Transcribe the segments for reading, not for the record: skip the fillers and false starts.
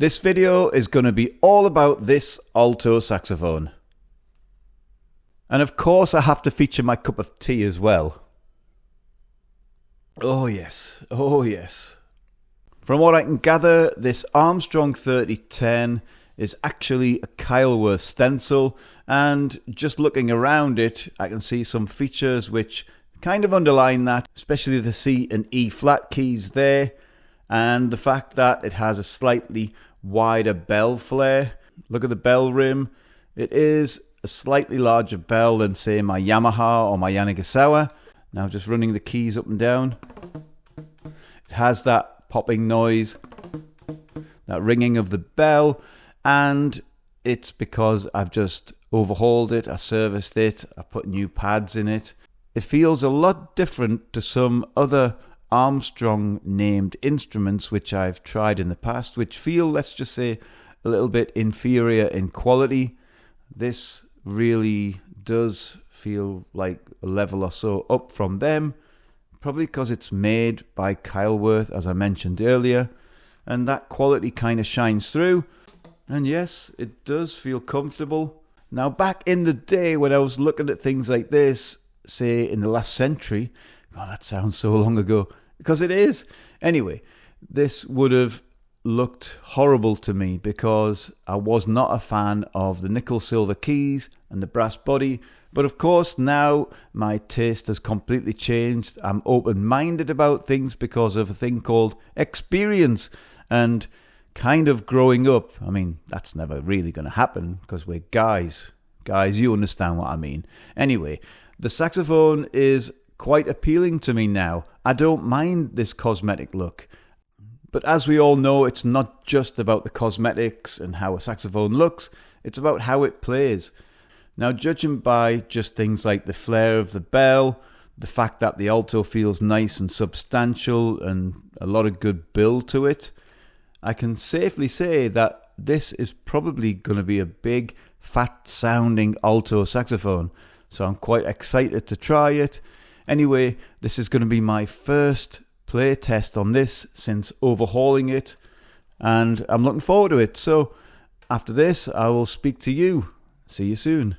This video is going to be all about this alto saxophone. And of course I have to feature my cup of tea as well. Oh yes, oh yes. From what I can gather, this Armstrong 3010 is actually a Keilwerth stencil, and just looking around it I can see some features which kind of underline that, especially the C and E flat keys there, and the fact that it has a slightly wider bell flare. Look at the bell rim. It is a slightly larger bell than, say, my Yamaha or my Yanagisawa. Now just running the keys up and down. It has that popping noise, that ringing of the bell, and it's because I've just overhauled it, I serviced it, I put new pads in it. It feels a lot different to some other Armstrong named instruments which I've tried in the past, which feel, let's just say, a little bit inferior in quality. This really does feel like a level or so up from them, probably because it's made by Keilwerth, as I mentioned earlier, and that quality kind of shines through. And yes, it does feel comfortable. Now, back in the day when I was looking at things like this, say in the last century, oh, that sounds so long ago, because it is. Anyway, this would have looked horrible to me because I was not a fan of the nickel silver keys and the brass body. But of course, now my taste has completely changed. I'm open-minded about things because of a thing called experience and kind of growing up. I mean, that's never really going to happen because we're guys. Guys, you understand what I mean. Anyway, the saxophone is quite appealing to me now. I don't mind this cosmetic look. But as we all know, it's not just about the cosmetics and how a saxophone looks, it's about how it plays. Now, judging by just things like the flare of the bell, the fact that the alto feels nice and substantial and a lot of good build to it, I can safely say that this is probably going to be a big, fat sounding alto saxophone. So I'm quite excited to try it. Anyway, this is going to be my first play test on this since overhauling it, and I'm looking forward to it. So after this, I will speak to you. See you soon.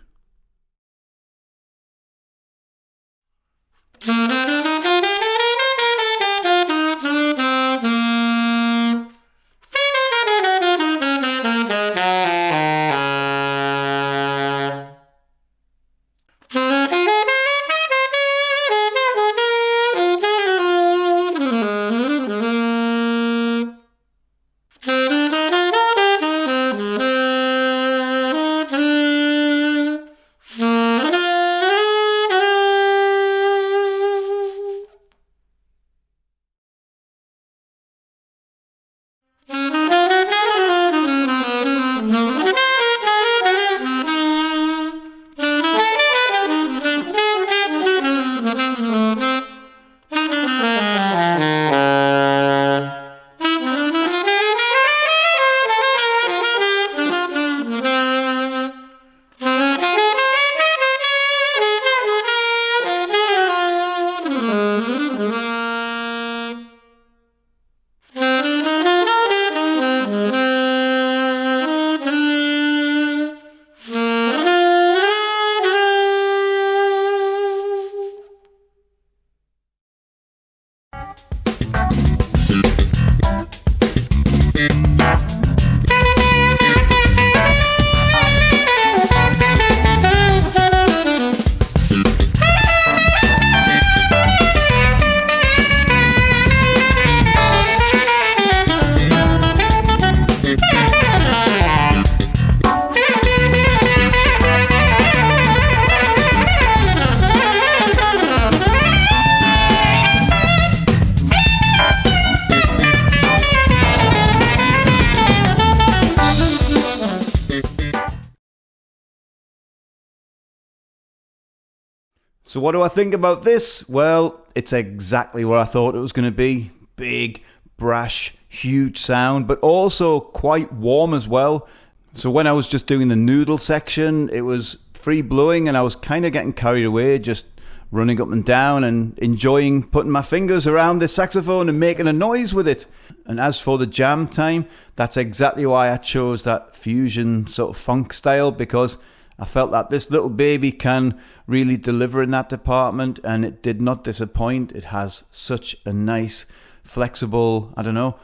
So what do I think about this? Well, it's exactly what I thought it was going to be. Big, brash, huge sound, but also quite warm as well. So when I was just doing the noodle section, it was free blowing and I was kind of getting carried away, just running up and down and enjoying putting my fingers around this saxophone and making a noise with it. And as for the jam time, that's exactly why I chose that fusion sort of funk style, because I felt that this little baby can really deliver in that department, and it did not disappoint. It has such a nice, flexible,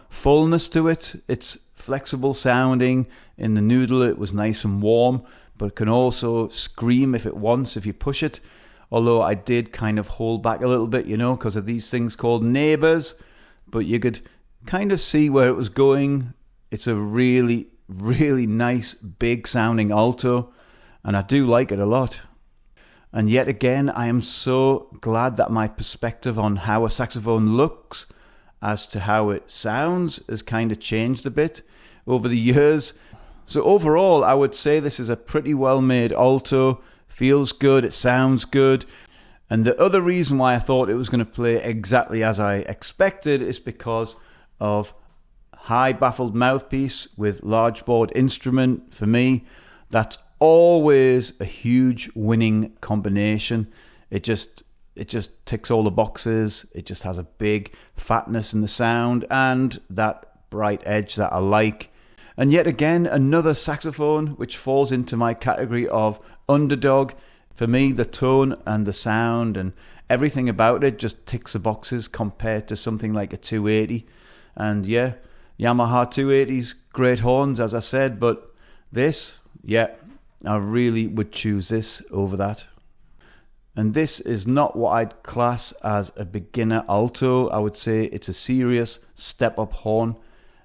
fullness to it. It's flexible sounding. In the noodle, it was nice and warm, but it can also scream if it wants, if you push it. Although I did kind of hold back a little bit, because of these things called neighbors, but you could kind of see where it was going. It's a really, really nice, big sounding alto, and I do like it a lot. And yet again, I am so glad that my perspective on how a saxophone looks as to how it sounds has kind of changed a bit over the years. So overall, I would say this is a pretty well made alto. Feels good, it sounds good. And the other reason why I thought it was going to play exactly as I expected is because of high baffled mouthpiece with large board instrument. For me, that's always a huge winning combination. It just ticks all the boxes. It just has a big fatness in the sound and that bright edge that I like. And yet again, another saxophone which falls into my category of underdog. For me, the tone and the sound and everything about it just ticks the boxes compared to something like a 280. And yeah, Yamaha 280s, great horns, as I said, but this, I really would choose this over that. And this is not what I'd class as a beginner alto. I would say it's a serious step-up horn.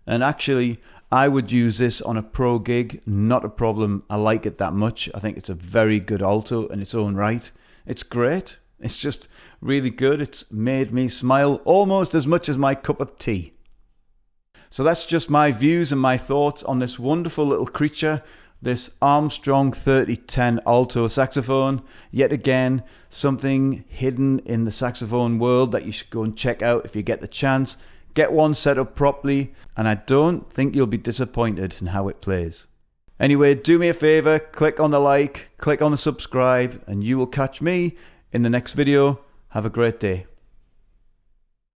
And actually, I would use this on a pro gig, not a problem. I like it that much. I think it's a very good alto in its own right. It's great. It's just really good. It's made me smile almost as much as my cup of tea. So that's just my views and my thoughts on this wonderful little creature, this Armstrong 3010 alto saxophone. Yet again, something hidden in the saxophone world that you should go and check out if you get the chance. Get one set up properly, and I don't think you'll be disappointed in how it plays. Anyway, do me a favor, click on the like, click on the subscribe, and you will catch me in the next video. Have a great day.